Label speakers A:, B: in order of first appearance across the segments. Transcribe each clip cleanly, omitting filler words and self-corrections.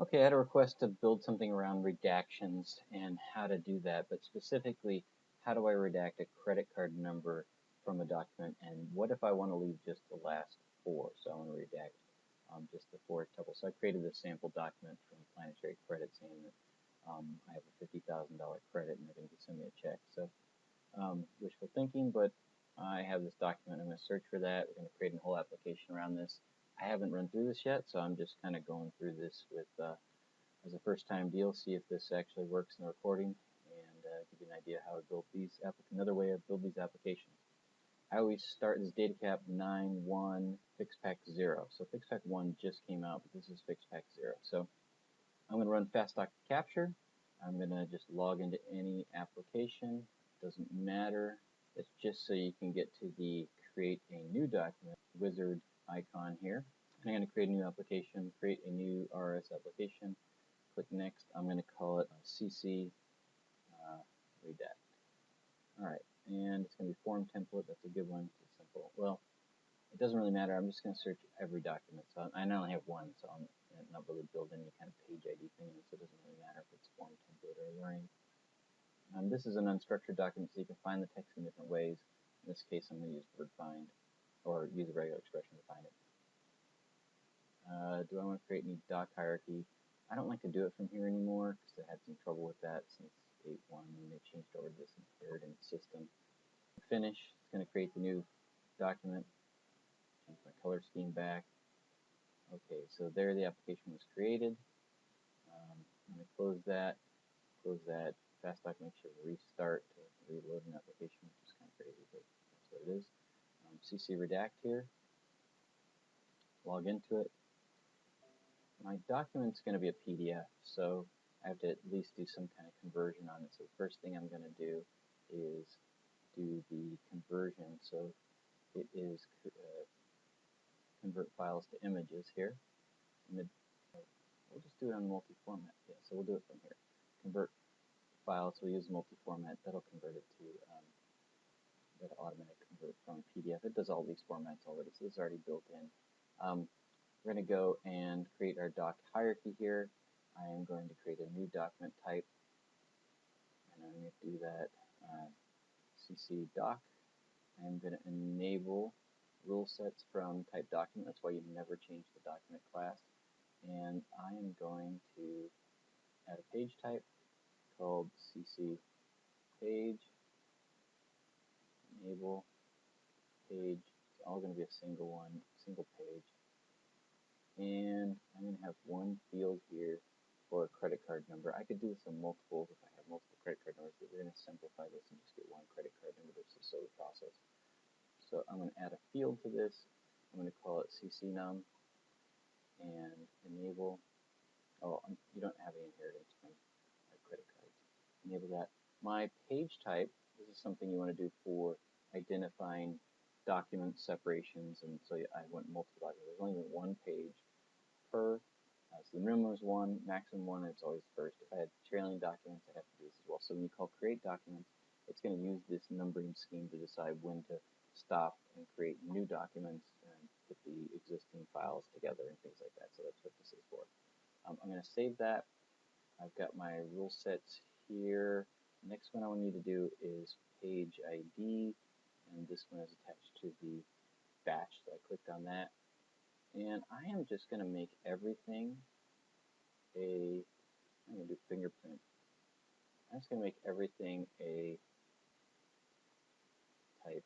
A: Okay, I had a request to build something around redactions and how to do that, but specifically, how do I redact a credit card number from a document, and what if I want to leave just the last four? So I want to redact just the four tuple. So I created this sample document from Planetary Credit saying that I have a $50,000 credit and they're going to send me a check. So wishful thinking, but I have this document. I'm going to search for that. We're going to create a whole application around this. I haven't run through this yet, so I'm just kind of going through this with as a first-time deal, see if this actually works in the recording, and give you an idea how I built these. Another way I build these applications. I always start this Datacap 9.1 FixPack 0. So FixPack 1 just came out, but this is FixPack 0. So I'm going to run fast doc capture. I'm going to just log into any application. Doesn't matter. It's just so you can get to the create a new document wizard icon here. And I'm going to create a new application, create a new RS application. Click next. I'm going to call it CC redact. Alright, and it's going to be form template. That's a good one. It's simple. Well, it doesn't really matter. I'm just going to search every document. So I only have one, so I'm not really building any kind of page ID thing, so it doesn't really matter if it's form template or learning. This is an unstructured document, so you can find the text in different ways. In this case, I'm going to use word find, or use a regular expression to find it. Do I want to create any doc hierarchy? I don't like to do it from here anymore because I had some trouble with that since 8.1 when they changed over to this inheritance system. Finish. It's going to create the new document. Change my color scheme back. Okay, so there the application was created. I'm going to close that. Fast doc makes sure to restart to reload an application, which is kind of crazy, but that's what it is. CC redact here. Log into it. My document's going to be a PDF, so I have to at least do some kind of conversion on it. So the first thing I'm going to do is do the conversion. So it is convert files to images here. We'll just do it on multi-format. Yeah, so we'll do it from here. Convert files. So we use multi-format. That'll convert it to that automatic convert from PDF. It does all these formats already, so this is already built in. We're going to go and create our doc hierarchy here. I am going to create a new document type, and I'm going to do that CC doc. I'm going to enable rule sets from type document. That's why you never change the document class. And I am going to add a page type called CC page. Enable page. It's all going to be a single page. And I'm going to have one field here for a credit card number. I could do this on multiples if I have multiple credit card numbers, but we're going to simplify this and just get one credit card number. This is so the process. So I'm going to add a field to this. I'm going to call it ccnum and enable. Oh, you don't have any inheritance from credit cards. Enable that. My page type, this is something you want to do for identifying document separations, and so I want multiple documents. There's only one page per, so the minimum is 1, maximum 1, and it's always first. If I had trailing documents, I'd have to do this as well. So when you call create documents, it's going to use this numbering scheme to decide when to stop and create new documents and put the existing files together and things like that. So that's what this is for. I'm going to save that. I've got my rule sets here. The next one I need to do is page ID, and this one is attached to the batch, so I clicked on that. And I am just going to make everything I'm going to do fingerprint. I'm just going to make everything a type.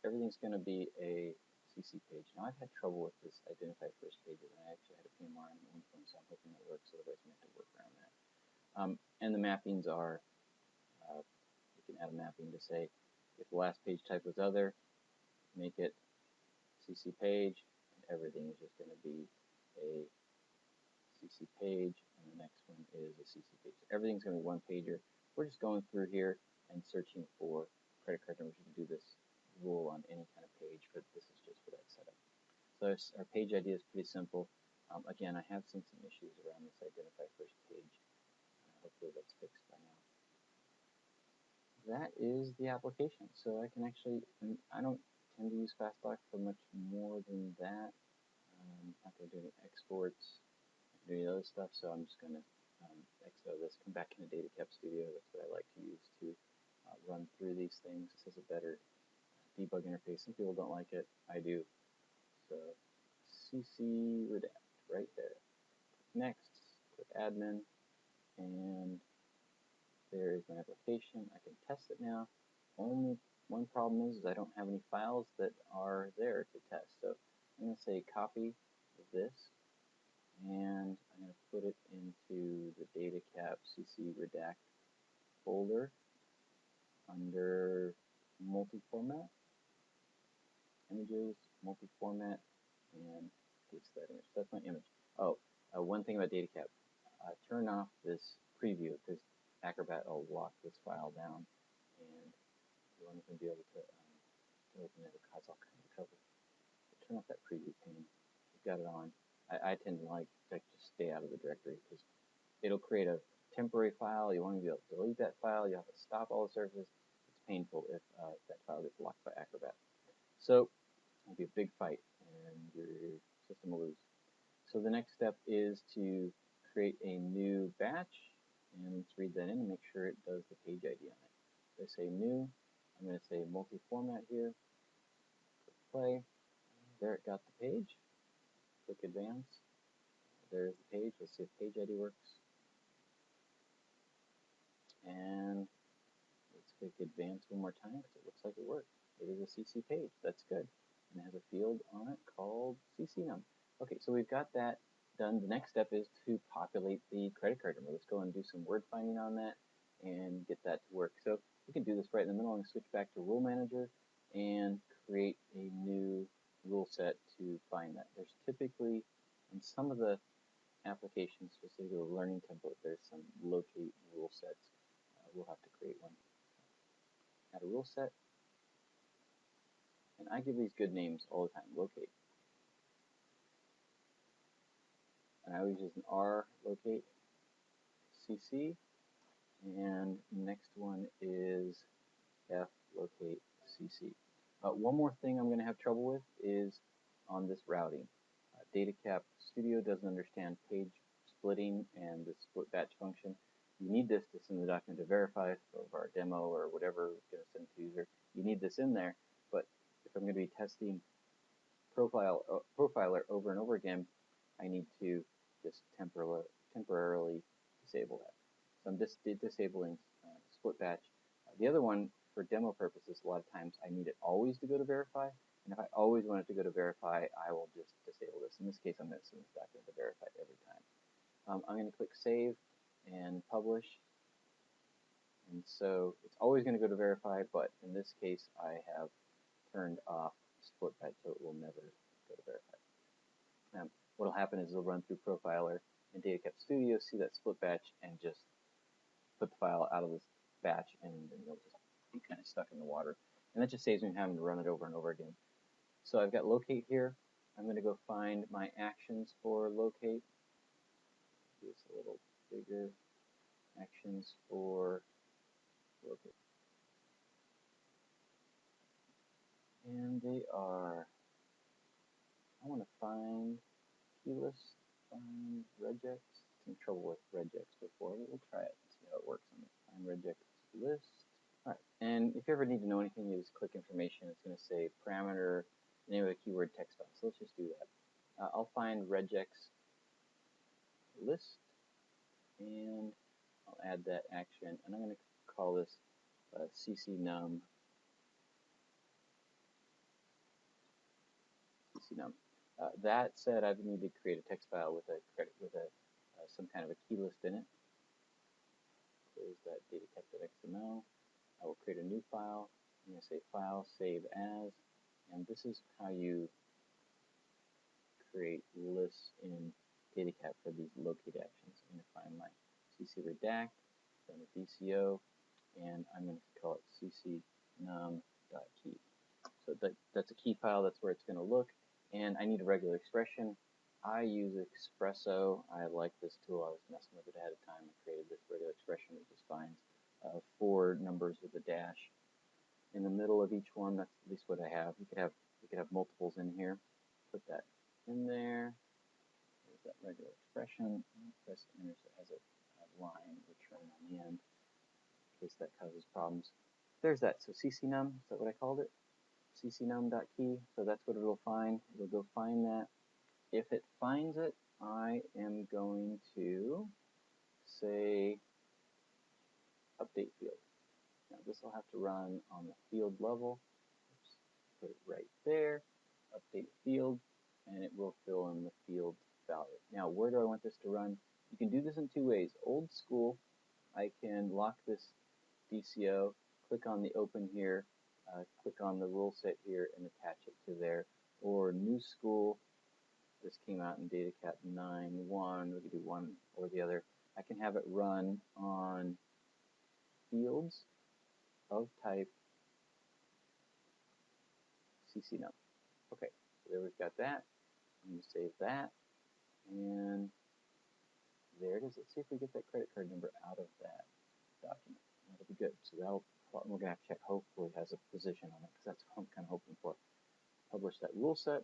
A: Everything's going to be a CC page. Now I've had trouble with this identify first pages, and I actually had a PMR on one point, so I'm hoping that works, otherwise we have to work around that. And the mappings are, you can add a mapping to say, if the last page type was other, make it CC page, and everything is just going to be a CC page, and the next one is a CC page. So everything's going to be one pager. We're just going through here and searching for credit card numbers. You can do this rule on any kind of page, but this is just for that setup. So our page ID is pretty simple. Again, I have seen some issues around this identify first page. Hopefully that's fixed by now. That is the application. So I can actually, I don't tend to use FastDoc for much more than that. I'm not going to do any exports. do any other stuff, so I'm just going to exit out of this, come back into Datacap Studio. That's what I like to use to run through these things. This is a better debug interface. Some people don't like it. I do. So CC redact right there. Next, click admin, and there is my application. I can test it now. Only one problem is I don't have any files that are there to test. So I'm going to say copy this, and I'm going to put it into the Datacap CC redact folder under multi-format, images, multi-format, and paste that image. That's my image. Oh, one thing about Datacap, turn off this preview because Acrobat will lock this file down, and you won't even be able to open it. It'll cause all kinds of trouble. So turn off that preview pane. You've got it on. I tend to like to just stay out of the directory because it'll create a temporary file. You won't even be able to delete that file. You have to stop all the services. It's painful if that file gets locked by Acrobat. So it'll be a big fight, and your system will lose. So the next step is to create a new batch, and let's read that in and make sure it does the page ID on it. So I say new. I'm going to say multi-format here. Click play. There, it got the page. Click advance. There's the page. Let's see if page ID works. And let's click advance one more time because it looks like it worked. It is a CC page. That's good. And it has a field on it called CCNum. Okay, so we've got that done. The next step is to populate the credit card number. Let's go and do some word finding on that and get that to work. So we can do this right in the middle. I'm going to switch back to Rule Manager and create a new rule set to find that. There's typically, in some of the applications, specifically the learning template, there's some locate rule sets. We'll have to create one. Add a rule set. And I give these good names all the time. Locate. And I always use an R locate CC, and next one is F locate CC. One more thing I'm going to have trouble with is on this routing. Datacap Studio doesn't understand page splitting and the split batch function. You need this to send the document to verify of our demo or whatever we're going to send to the user. You need this in there, but if I'm going to be testing profiler over and over again, I need to just temporarily disable that. So I'm just disabling split batch. The other one, for demo purposes, a lot of times I need it always to go to verify, and if I always want it to go to verify, I will just disable this. In this case, I'm going to send this document to verify every time. I'm going to click Save and Publish, and so it's always going to go to verify, but in this case, I have turned off split batch, so it will never go to verify. What will happen is it'll run through Profiler and Datacap Studio, see that split batch, and just put the file out of this batch, and then you'll just be kind of stuck in the water. And that just saves me having to run it over and over again. So I've got locate here. I'm going to go find my actions for locate. Do this a little bigger. Actions for locate. And they are, I want to find keylist, find regex. Some trouble with regex before, but we'll try it and see how it works. Find regex list. All right, and if you ever need to know anything, you just click information. It's going to say parameter, name of a keyword, text file. So let's just do that. I'll find regex list, and I'll add that action, and I'm going to call this CCNum. That said, I need to create a text file with some kind of a key list in it. Close that datacap.xml. I will create a new file. I'm going to say File, Save As, and this is how you create lists in Datacap for these locate actions. I'm going to find my CC redact, then the DCO, and I'm going to call it ccnum.key. So that's a key file. That's where it's going to look. And I need a regular expression. I use Espresso. I like this tool. I was messing with it ahead of time. I created this regular expression that just finds 4 numbers with a dash in the middle of each one. That's at least what I have. You could have multiples in here. Put that in there. that regular expression, press enter so it has a line return on the end in case that causes problems. There's that. So ccnum, is that what I called it? ccnum.key. So that's what it'll find. It'll go find that. If it finds it, I am going to say update field. Now this will have to run on the field level. Oops, put it right there. Update field, and it will fill in the field value. Now where do I want this to run? You can do this in two ways. Old school, I can lock this DCO, click on the open here, click on the rule set here, and attach it to there. Or new school, this came out in Datacap 9.1, we could do one or the other. I can have it run on fields of type ccnum. Okay, so there we've got that. I'm going to save that, and there it is. Let's see if we get that credit card number out of that document. That'll be good. So that'll, we're going to have to check. Hopefully it has a position on it, because that's what I'm kind of hoping for. Publish that rule set.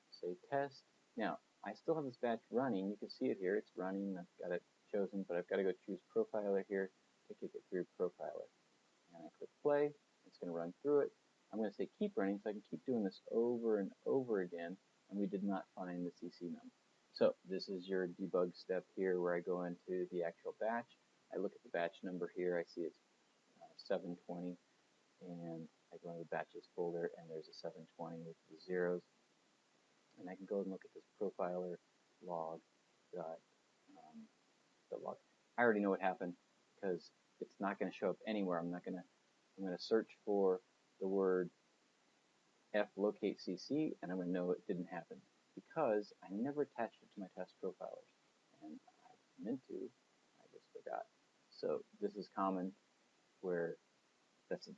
A: Say test. Now, I still have this batch running. You can see it here. It's running. I've got it chosen, but I've got to go choose profiler here to kick it through profiler. And I click play. It's going to run through it. I'm going to say keep running so I can keep doing this over and over again, and we did not find the ccnum. So this is your debug step here where I go into the actual batch. I look at the batch number here. I see it's 720, and I go into the batches folder, and there's a 720 with the zeros. And I can go and look at this profiler log log. I already know what happened because it's not going to show up anywhere. I'm going to search for the word flocate cc, and I'm going to know it didn't happen because I never attached it to my test profilers, and I meant to. I just forgot. So this is common where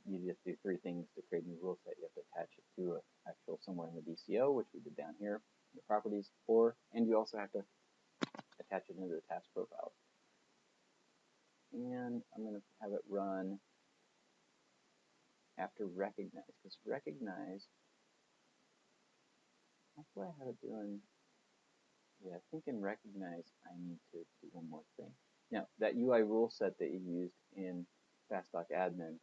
A: you just do three things to create a new rule set. You have to attach it to an actual somewhere in the DCO, which we did down here, in the properties, and you also have to attach it into the task profile. And I'm going to have it run after recognize, because recognize, that's what I have it doing. Yeah, I think in recognize I need to do one more thing. Now, that UI rule set that you used in FastDoc admin,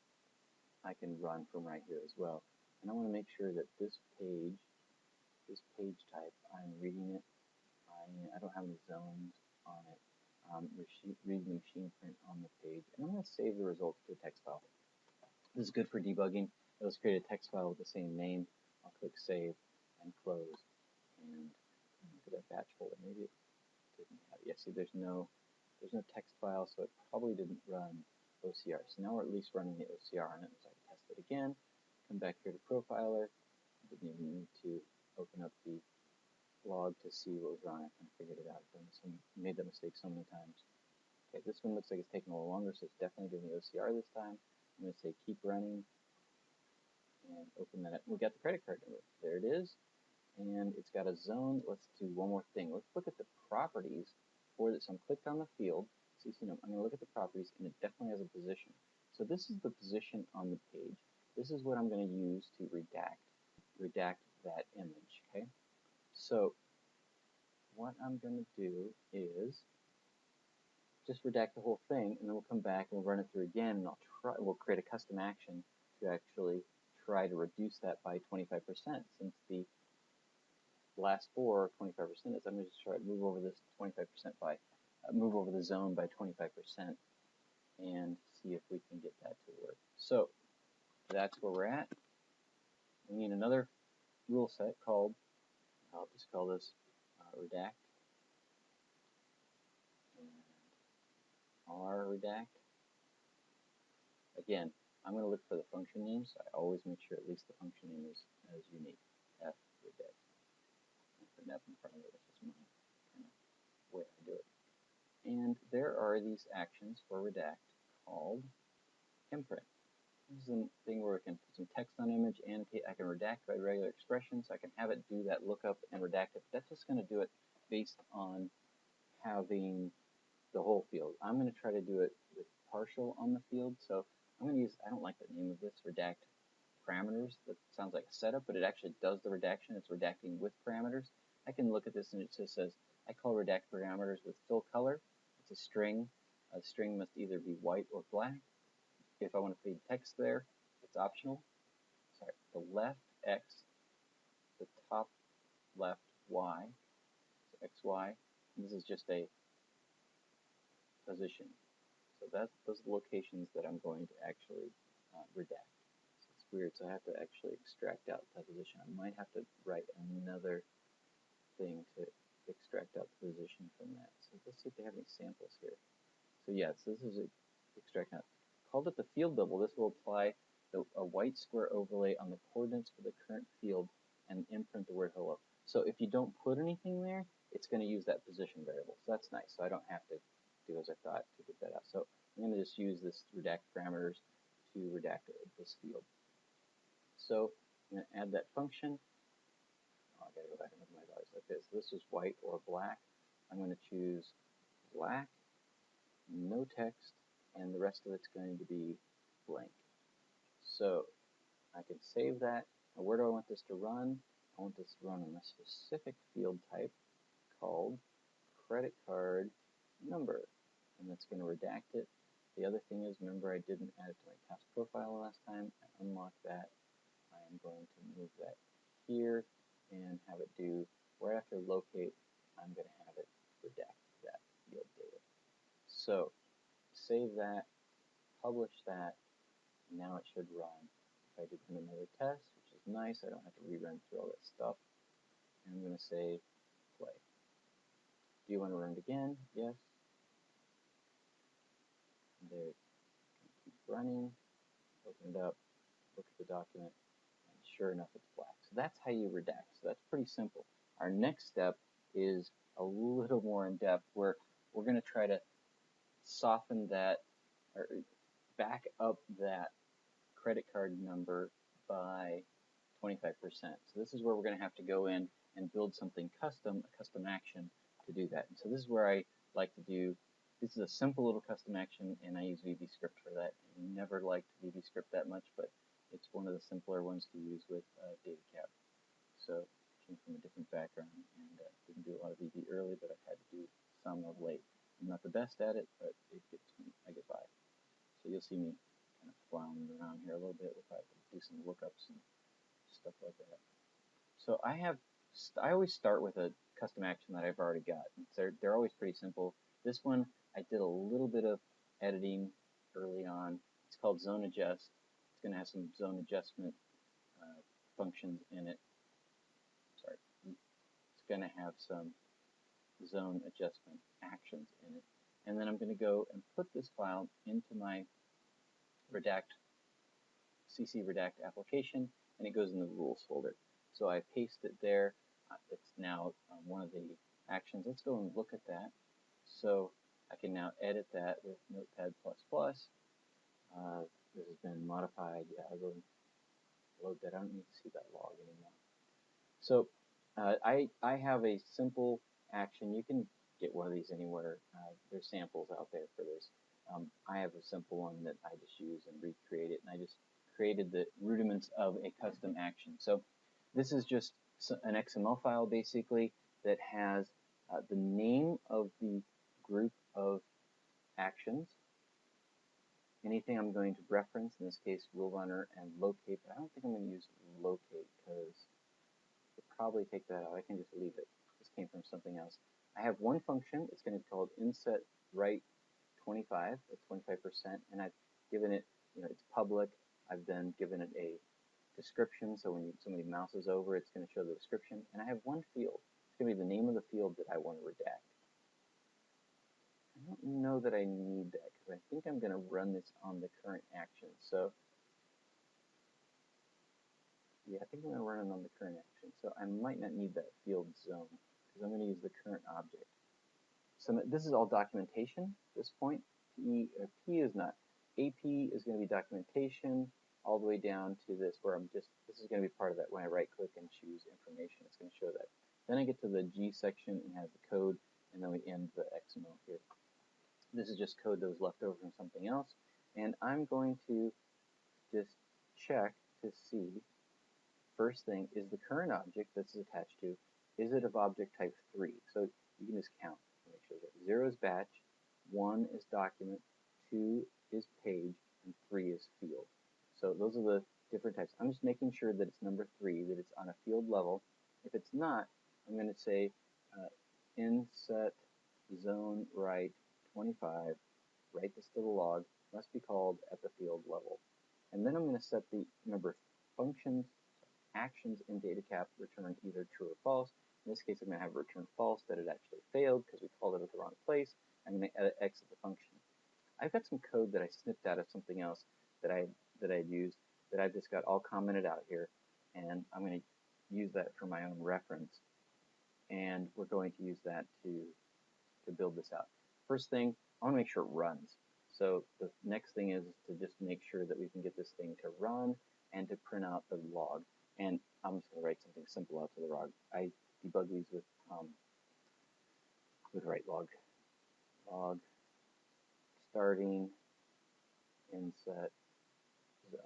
A: I can run from right here as well. And I want to make sure that this page type, I'm reading it. I don't have any zones on it. Read machine print on the page. And I'm going to save the results to a text file. This is good for debugging. Let's create a text file with the same name. I'll click save and close. And look at that batch folder. Maybe it didn't have it. Yeah, see, there's no text file, so it probably didn't run OCR. So now we're at least running the OCR on it. So I can test it again. Come back here to profiler. I didn't even need to open up the log to see what was wrong. I kind of figured it out. I made that mistake so many times. Okay, this one looks like it's taking a little longer, so it's definitely doing the OCR this time. I'm going to say keep running and open that up. We got the credit card number. There it is. And it's got a zone. Let's do one more thing. Let's look at the properties for this. So I'm clicked on the field. ccnum. I'm going to look at the properties, and it definitely has a position. So this is the position on the page. This is what I'm going to use to redact that image. Okay. So what I'm going to do is just redact the whole thing, and then we'll come back and we'll run it through again, and we'll create a custom action to actually try to reduce that by 25%. Since the last four are 25%, is I'm going to just try to move over this 25% move over the zone by 25% and see if we can get that to work. So that's where we're at. We need another rule set called, I'll just call this redact. redact. Again, I'm going to look for the function name, so I always make sure at least the function name is unique. redact. I put an F in front of it. That's just my kind of way I do it. And there are these actions for redact called imprint. This is a thing where I can put some text on image, annotate. I can redact by regular expression, so I can have it do that lookup and redact it. That's just going to do it based on having the whole field. I'm going to try to do it with partial on the field. So I'm going to use, I don't like the name of this, redact parameters. That sounds like a setup, but it actually does the redaction. It's redacting with parameters. I can look at this and it just says I call redact parameters with fill color. It's a string. A string must either be white or black. If I want to feed text there, it's optional. Sorry, the left X, the top left Y, so XY, and this is just a position. So those are the locations that I'm going to actually redact. So it's weird, so I have to actually extract out the position. I might have to write another thing to extract out the position from that. So let's see if they have any samples here. So yeah, so this is extract out. Called it the field double. This will apply a white square overlay on the coordinates for the current field and imprint the word hello. So if you don't put anything there, it's going to use that position variable. So that's nice. So I don't have to do as I thought to get that out. So I'm going to just use this redact parameters to redact this field. So I'm going to add that function. Oh, I got to go back and look at my values like this. So this is white or black. I'm going to choose black, no text, and the rest of it's going to be blank. So I can save that. Now where do I want this to run? I want this to run on a specific field type called credit card number, and that's going to redact it. The other thing is, remember I didn't add it to my task profile last time. I unlock that. I am going to move that here and have it do, right after locate, I'm going to have it redact that field data. So save that, publish that, and now it should run. If I did another test, which is nice, I don't have to rerun through all that stuff, and I'm going to say play. Do you want to run it again? Yes. And there, keep running, open it up, look at the document, and sure enough, it's black. So that's how you redact. So that's pretty simple. Our next step is a little more in depth, where we're going to try to soften that, or back up that credit card number by 25%. So this is where we're going to have to go in and build something custom, a custom action to do that. And so this is where I like to do, this is a simple little custom action, and I use VBScript for that. I never liked VBScript that much, but it's one of the simpler ones to use with Datacap. So I came from a different background and didn't do a lot of VB early, but I've had to do some of late. I'm not the best at it, but it gets me, I get by. So you'll see me kind of floundering around here a little bit if I do some lookups and stuff like that. So I always start with a custom action that I've already got. They're always pretty simple. This one, I did a little bit of editing early on. It's called zone adjust. It's going to have some zone adjustment functions in it. Sorry. It's going to have some zone adjustment actions in it. And then I'm going to go and put this file into my redact CC redact application, and it goes in the rules folder. So I paste it there. It's now one of the actions. Let's go and look at that. So I can now edit that with Notepad++. This has been modified. Yeah, I'll go and load that. I don't need to see that log anymore. So I have a simple action. You can get one of these anywhere. There's samples out there for this. I have a simple one that I just use and recreate it, and I just created the rudiments of a custom action. So this is just an XML file basically that has the name of the group of actions, anything I'm going to reference, in this case rule runner and locate, but I don't think I'm going to use locate because it'll probably take that out. I can just leave it. This came from something else. I have one function. It's going to be called inset right 25, that's 25%, and I've given it, it's public. I've then given it a description, so when somebody mouses over, it's going to show the description. And I have one field. It's going to be the name of the field that I want to redact. I don't know that I need that because I think I'm going to run this on the current action. So yeah, I think I'm going to run it on the current action. So I might not need that field zone because I'm going to use the current object. So this is all documentation at this point. P is not. AP is going to be documentation all the way down to this where this is going to be part of that. When I right click and choose information, it's going to show that. Then I get to the G section and has the code, and then we end the XML here. This is just code that was left over from something else, and I'm going to just check to see, first thing, is the current object this is attached to, is it of object type 3? So you can just count to make sure that 0 is batch, 1 is document, 2 is page, and 3 is field. So those are the different types. I'm just making sure that it's number 3, that it's on a field level. If it's not, I'm going to say inset zone right 25, write this to the log, must be called at the field level. And then I'm going to set the number of functions, actions in Datacap return either true or false. In this case, I'm going to have return false, that it actually failed because we called it at the wrong place. I'm going to exit the function. I've got some code that I snipped out of something else that I'd used that I've just got all commented out here, and I'm going to use that for my own reference. And we're going to use that to build this out. First thing, I want to make sure it runs. So the next thing is to just make sure that we can get this thing to run and to print out the log. And I'm just going to write something simple out to the log. I debug these with write log starting inset zone.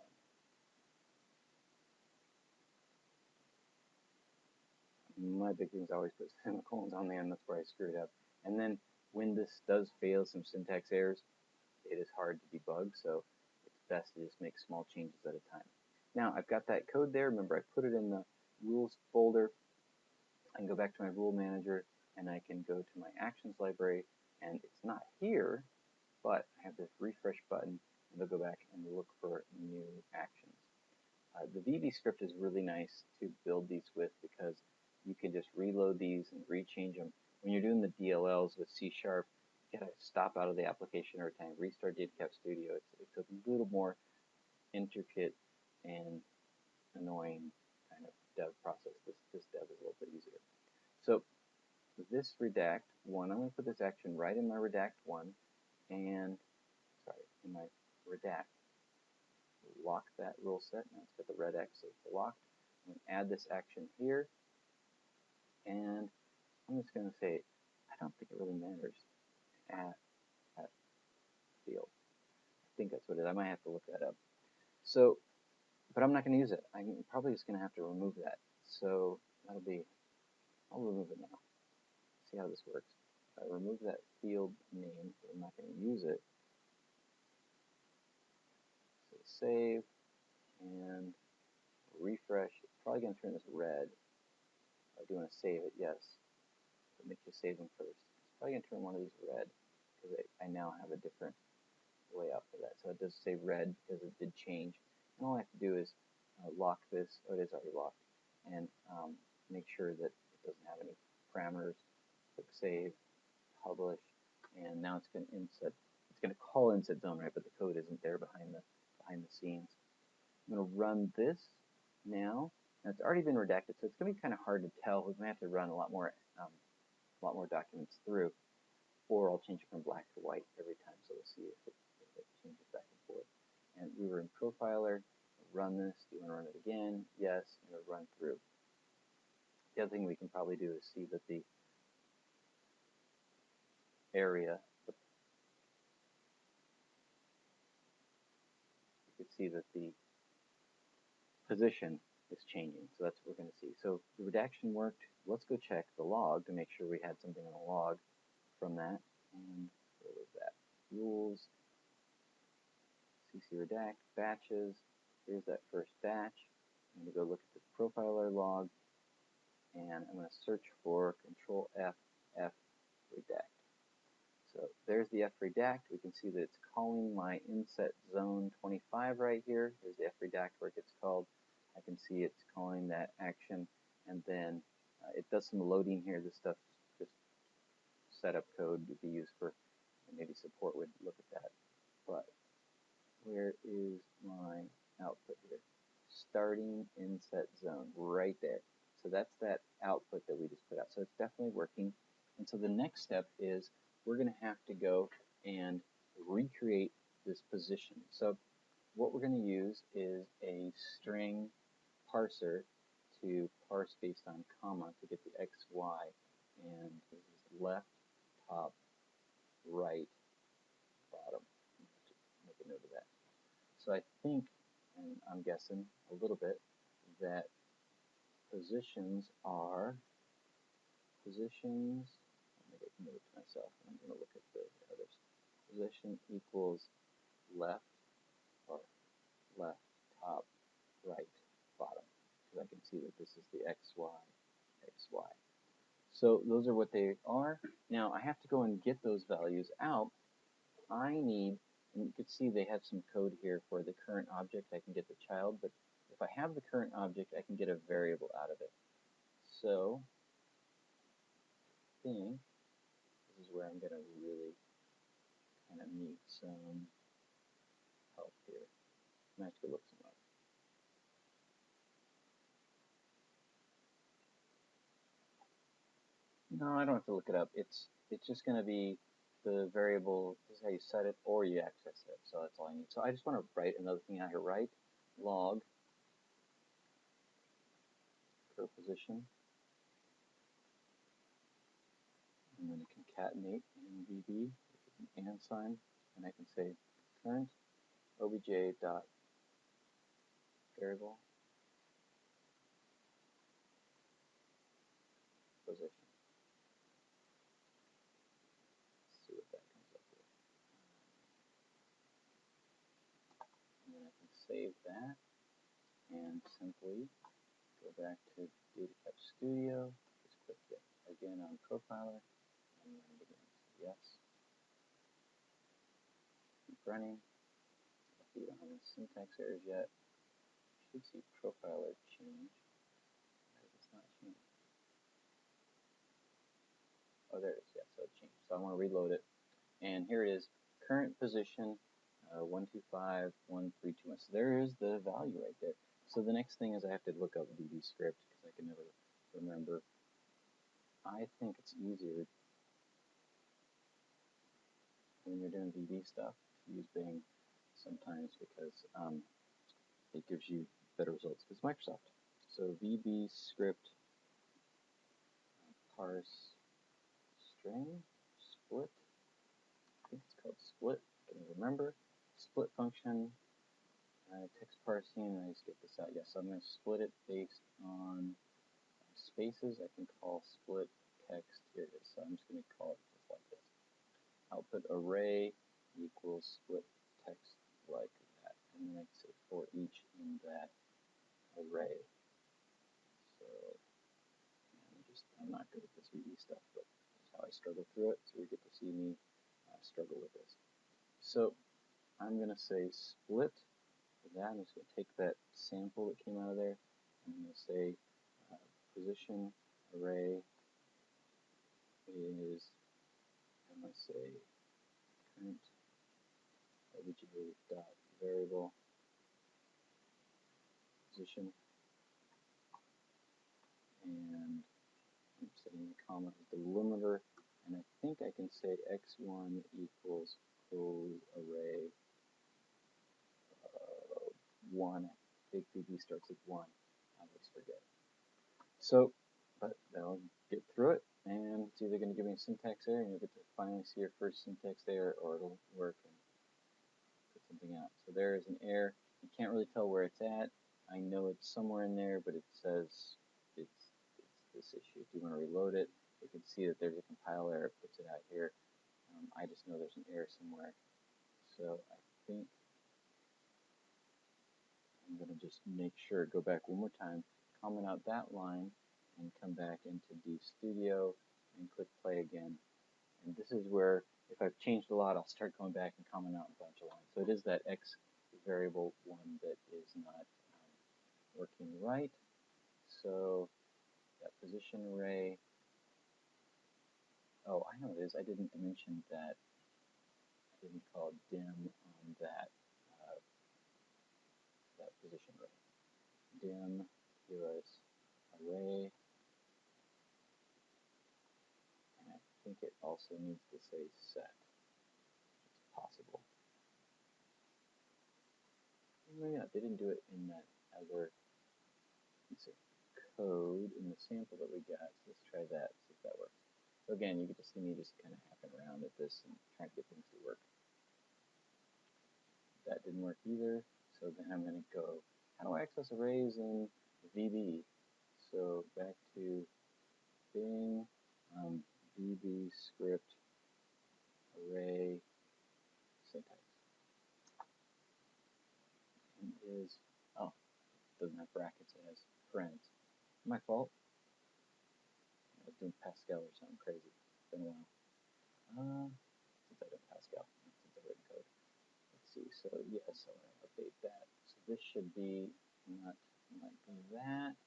A: My big thing is always put semicolons on the end. That's where I screwed up. And then when this does fail some syntax errors, it is hard to debug, so it's best to just make small changes at a time. Now I've got that code there. Remember, I put it in the rules folder. I can go back to my rule manager, and I can go to my actions library, and it's not here, but I have this refresh button, and it'll go back and look for new actions. The VBScript is really nice to build these with because you can just reload these and rechange them. When you're doing the DLLs with C#, you gotta stop out of the application every time, restart Datacap Studio. It's a little more intricate and annoying kind of dev process. This dev is a little bit easier. So this redact one, I'm going to put this action right in my redact one, and in my redact. Lock that rule set. Now it's got the red X, so it's locked. I'm going to add this action here, and I'm just going to say, I don't think it really matters at field. I think that's what it is. I might have to look that up. So, but I'm not going to use it. I'm probably just going to have to remove that. So that'll be, I'll remove it now. See how this works. If I remove that field name, I'm not going to use it. So save and refresh. It's probably going to turn this red. I do want to save it, yes. But make you save them first. It's probably going to turn one of these red because I now have a different layout for that. So it does say red because it did change. And all I have to do is lock this. Oh, it is already locked. And make sure that it doesn't have any parameters. Click save, publish, and now it's going to inset. It's going to call inset zone, right? But the code isn't there behind the scenes. I'm going to run this now. And it's already been redacted, so it's going to be kind of hard to tell. We're going to have to run a lot more documents through, or I'll change it from black to white every time, so we'll see if it changes back and forth. And we were in Profiler. Run this. Do you want to run it again? Yes. And it'll run through. The other thing we can probably do is see that the area, you can see that the position is changing. So that's what we're going to see. So the redaction worked. Let's go check the log to make sure we had something in the log from that. And where was that? Rules, CC redact, batches. Here's that first batch. I'm going to go look at the profiler log, and I'm going to search for Control F redact. So there's the F redact. We can see that it's calling my inset zone 25 right here. Here's the F redact where it gets called. I can see it's calling that action, and then it does some loading here. This stuff just setup code would be used for, maybe support would look at that. But where is my output here? Starting inset zone right there. So that's that output that we just put out. So it's definitely working. And so the next step is we're going to have to go and recreate this position. So what we're going to use is a string parser to parse based on comma to get the X, Y, and this is left, top, right, bottom. Make a note of that. So I think, and I'm guessing a little bit, that positions are positions. note to myself. I'm going to look at the others. Position equals left or left, top, right, bottom. Because I can see that this is the X, Y, X, Y. So those are what they are. Now I have to go and get those values out. I need, and you can see they have some code here for the current object. I can get the child, but if I have the current object, I can get a variable out of it. So I think this is where I'm going to really kind of need some help here. I'm going to have to go look some up. No, I don't have to look it up. It's just going to be the variable. This is how you set it, or you access it. So that's all I need. So I just want to write another thing out here. Write log per position. I'm going to concatenate in VB with an and sign, and I can say current obj dot variable position. Let's see what that comes up with. And then I can save that and simply go back to Datacap Studio. Just click it again on Profiler and run it again. Yes. Keep running. If you don't have any syntax errors yet, you should see Profiler change. Why is this not changing? Oh, there it is. Yeah, so it changed. So I want to reload it. And here it is, current position 125, 1321. So there is the value right there. So the next thing is I have to look up VBScript because I can never remember. I think it's easier when you're doing VB stuff to use Bing sometimes because it gives you better results because Microsoft. So VBScript parse string split. I think it's called split. I can remember. Split function. Text parsing, and I just get this out. Yes, so I'm going to split it based on spaces. I can call split text. Here it is. So I'm just going to call it just like this. Output array equals split text like that. And then I can say for each in that array. So I'm not good at this VB stuff, but that's how I struggle through it. So we get to see me struggle with this. So I'm going to say split. That. I'm just going to take that sample that came out of there. I'm going to say position array is, I'm going to say current obj dot variable position, and I'm setting the comma as the limiter, and I think I can say x1 equals close array 1. Big VB starts with 1. I always forget. So, but I'll get through it, and it's either going to give me a syntax error, and you'll get to finally see your first syntax error, or it'll work and put something out. So there is an error. You can't really tell where it's at. I know it's somewhere in there, but it says it's this issue. If you want to reload it, you can see that there's a compile error. It puts it out here. I just know there's an error somewhere. So I think I'm going to just make sure, go back one more time, comment out that line, and come back into DStudio and click play again. And this is where, if I've changed a lot, I'll start going back and comment out a bunch of lines. So it is that X variable one that is not working right. So that position array, oh, I know it is. I didn't mention that. I didn't call dim on that that position array. Dim was array, and I think it also needs to say set. It's possible. Maybe not. They didn't do it in that other code in the sample that we got. So let's try that, see if that works. So again, you get to see me just kind of hacking around at this and trying to get things to work. That didn't work either. So then I'm going to go, how do I access arrays in VB? So back to Bing, VBScript array syntax. And is, oh, doesn't have brackets, it has parens. My fault. I was doing Pascal or something crazy. It's been a while. Since I did Pascal, since I written code. Let's see, so yes, I want to update that. So this should be not like that.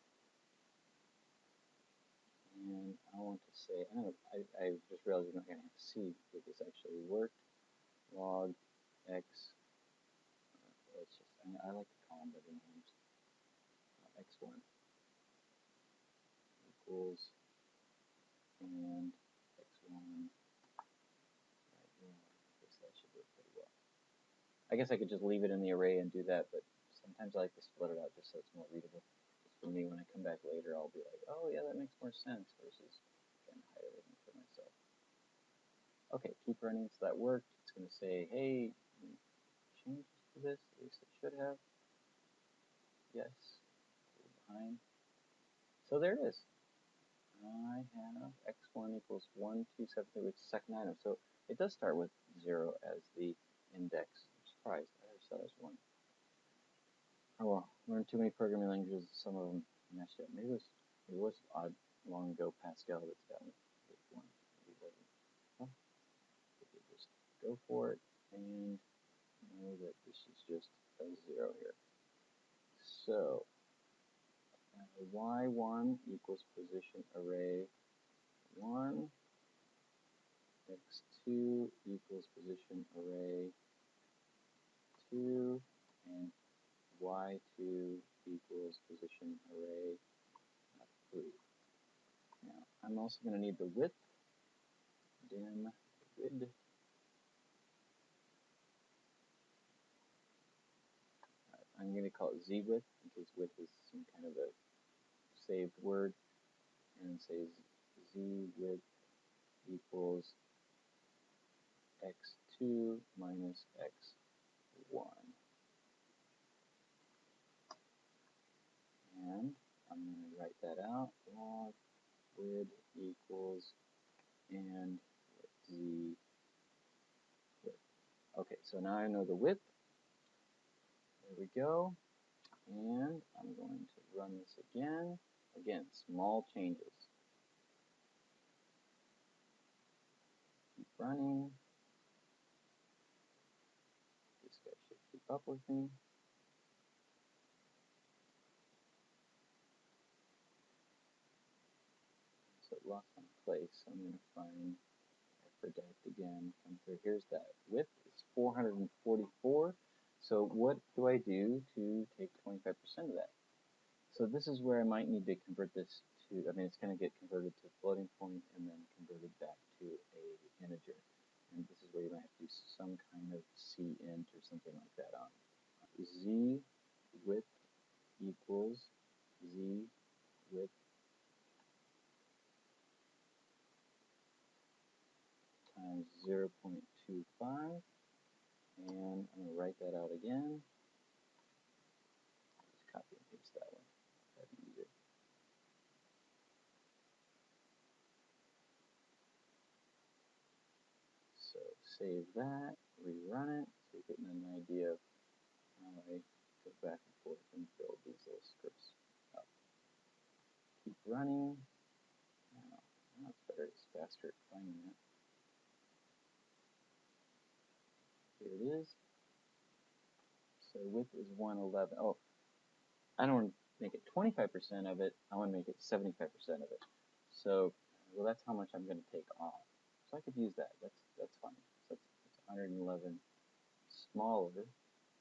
A: And I want to say, I just realized we're not going to have to see if this actually worked. Log x, let's just, I like to call them better names. X1 equals, and x1, right here. I guess that should work pretty well. I guess I could just leave it in the array and do that, but sometimes I like to split it out just so it's more readable. For me, when I come back later, I'll be like, oh yeah, that makes more sense, versus trying to hide everything for myself. Okay, keep running, so that worked. It's going to say, hey, changes to this, at least it should have. Yes, behind. So there it is. I have x1 equals 1, 2, 7, 3, which is the second item. So it does start with 0 as the index. I'm surprised. I always thought it was 1. Oh well, learned too many programming languages, some of them messed up. Maybe it was odd long ago Pascal that's got me with 1. Maybe it wasn't. Well, we could just go for it and know that this is just a 0 here. So y1 equals position array 1, x2 equals position array 2, and y2 equals position array 3. Now, I'm also going to need the width, dim width. I'm going to call it z-width, in case width is some kind of a saved word, and say z-width equals x2 minus x1. And I'm going to write that out. Log width equals and z width. Okay, so now I know the width. There we go. And I'm going to run this again. Again, small changes. Keep running. This guy should keep up with me. So it lost my place. So I'm going to find redact again. Come through. Here's that width. It's 444. So what do I do to take 25% of that? So this is where I might need to convert this to, I mean, it's going to get converted to floating point and then converted back to a integer. And this is where you might have to do some kind of cint or something like that on. Z width equals Z width times 0.25. And I'm going to write that out again. Just copy and paste that one. That'd be easier. So save that, rerun it, so you're getting an idea of how I go back and forth and build these little scripts up. Keep running. Now it's better, it's faster at finding that. Here it is. So width is 111. Oh, I don't want to make it 25% of it, I want to make it 75% of it. So, well, that's how much I'm going to take off. So I could use that. That's fine. So it's 111 smaller.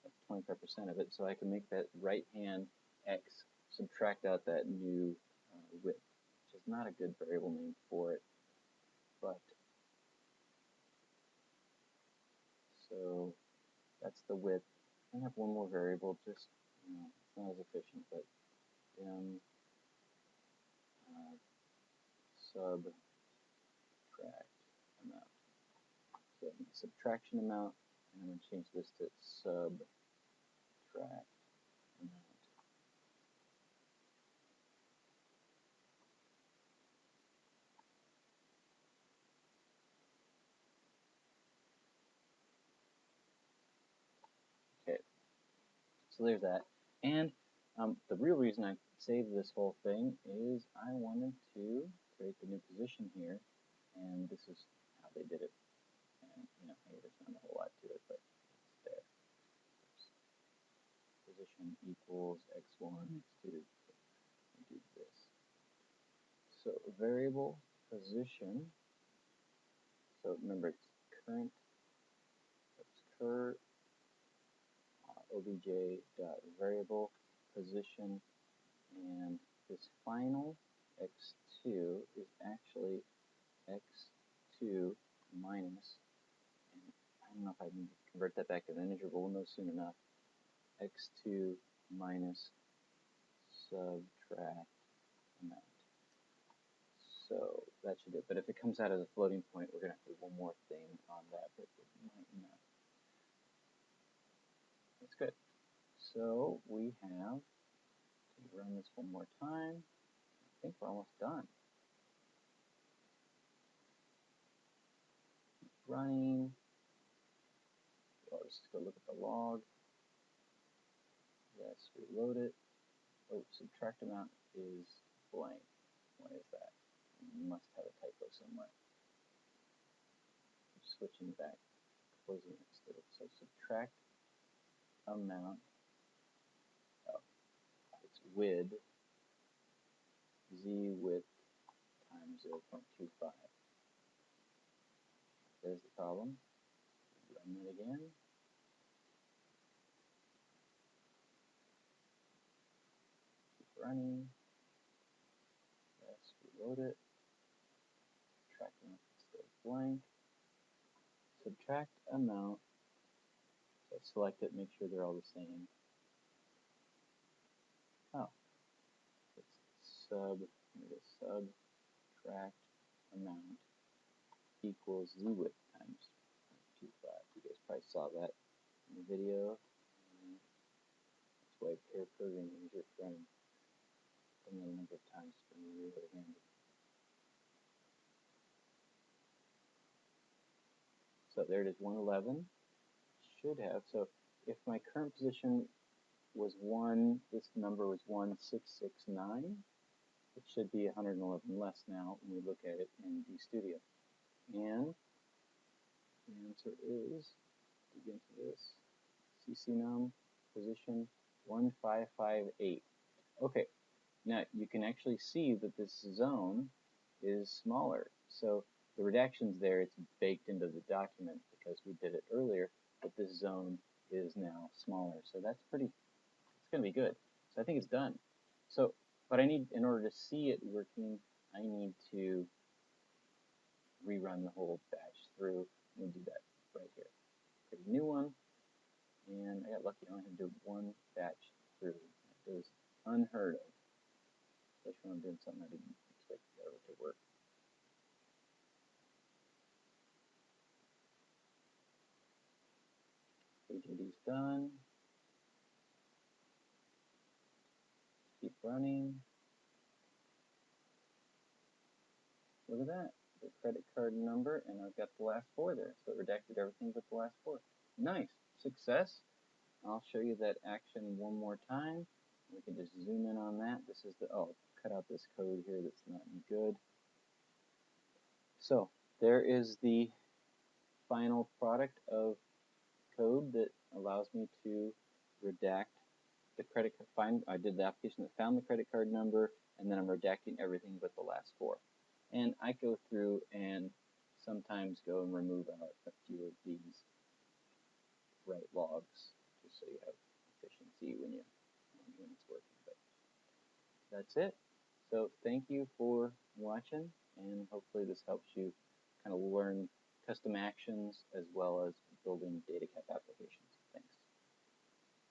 A: That's 25% of it. So I can make that right hand x subtract out that new width, which is not a good variable name for it. But so that's the width. I have one more variable, just it's not as efficient, but subtract amount. So subtraction amount, and I'm going to change this to subtract amount. So there's that. And the real reason I saved this whole thing is I wanted to create the new position here, and this is how they did it. And hey, there's not a whole lot to it, but it's there. Position equals x1, x2. Do this. So variable position. So remember, it's current. It's cur obj.variable position, and this final x2 is actually x2 minus, and I don't know if I can convert that back to an integer, but we'll know soon enough, x2 minus subtract amount. So that should do it. But if it comes out as a floating point, we're going to have to do one more thing on that, but it might not. That's good. So we have to run this one more time. I think we're almost done. Keep running. Let's just go look at the log. Yes, reload it. Oh, subtract amount is blank. Why is that? You must have a typo somewhere. I'm switching back, closing it still. So subtract amount. Oh, it's width, z width times 0.25. There's the problem. Run it again. Keep running. Yes, reload it. Subtract amount is still blank. Subtract amount. So select it, make sure they're all the same. Oh, it's subtract amount equals z width times 0.25. You guys probably saw that in the video. That's why pair programming is your friend. Done that a number of times, it's been really handy. So there it is, 111. Should have, so if my current position was 1, this number was 1669, it should be 111 less now when we look at it in VStudio. And the answer is, dig into this, ccnum position 1558. Okay, now you can actually see that this zone is smaller. So the redactions there, it's baked into the document because we did it earlier, but this zone is now smaller. So that's pretty, it's going to be good. So I think it's done. So, but I need, in order to see it working, I need to rerun the whole batch through. We'll do that right here. Create a new one, and I got lucky. I only had to do one batch through. It was unheard of, especially when I'm doing something I didn't expect to work. HID's done. Keep running. Look at that, the credit card number, and I've got the last 4 there. So it redacted everything but the last 4. Nice, success. I'll show you that action one more time. We can just zoom in on that. This is the, oh, cut out this code here that's not any good. So there is the final product of code that allows me to redact the credit card. I did the application that found the credit card number, and then I'm redacting everything but the last 4. And I go through and sometimes go and remove out a few of these write logs, just so you have efficiency when it's working. But that's it. So thank you for watching, and hopefully this helps you kind of learn custom actions as well as building Datacap applications.